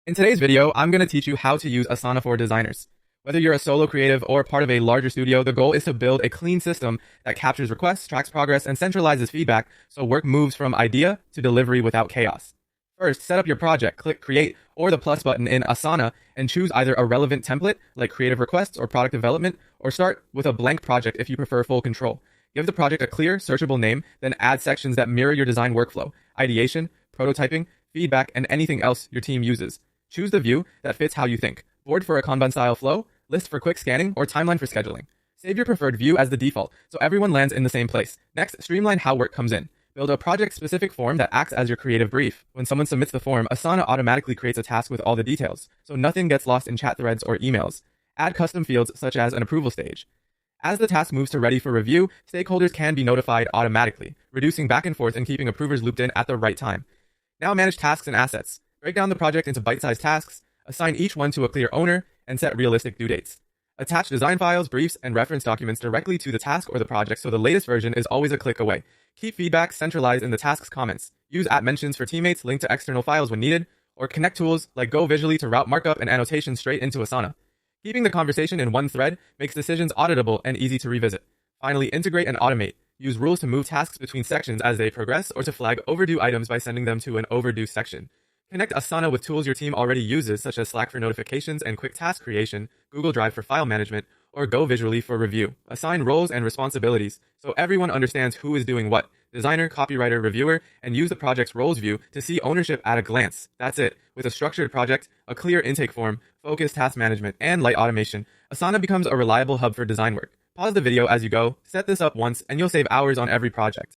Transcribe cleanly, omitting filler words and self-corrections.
In today's video, I'm going to teach you how to use Asana for designers. Whether you're a solo creative or part of a larger studio, the goal is to build a clean system that captures requests, tracks progress, and centralizes feedback so work moves from idea to delivery without chaos. First, set up your project, click Create or the plus button in Asana, and choose either a relevant template like creative requests or product development, or start with a blank project if you prefer full control. Give the project a clear, searchable name, then add sections that mirror your design workflow, ideation, prototyping, feedback, and anything else your team uses. Choose the view that fits how you think: board for a Kanban-style flow, list for quick scanning, or timeline for scheduling. Save your preferred view as the default, so everyone lands in the same place. Next, streamline how work comes in. Build a project-specific form that acts as your creative brief. When someone submits the form, Asana automatically creates a task with all the details, so nothing gets lost in chat threads or emails. Add custom fields such as an approval stage. As the task moves to ready for review, stakeholders can be notified automatically, reducing back and forth and keeping approvers looped in at the right time. Now manage tasks and assets. Break down the project into bite-sized tasks, assign each one to a clear owner, and set realistic due dates. Attach design files, briefs, and reference documents directly to the task or the project so the latest version is always a click away. Keep feedback centralized in the task's comments. Use @mentions for teammates, link to external files when needed, or connect tools like Go Visually to route markup and annotations straight into Asana. Keeping the conversation in one thread makes decisions auditable and easy to revisit. Finally, integrate and automate. Use rules to move tasks between sections as they progress, or to flag overdue items by sending them to an overdue section. Connect Asana with tools your team already uses, such as Slack for notifications and quick task creation, Google Drive for file management, or Go Visually for review. Assign roles and responsibilities so everyone understands who is doing what: designer, copywriter, reviewer, and use the project's roles view to see ownership at a glance. That's it. With a structured project, a clear intake form, focused task management, and light automation, Asana becomes a reliable hub for design work. Pause the video as you go, set this up once, and you'll save hours on every project.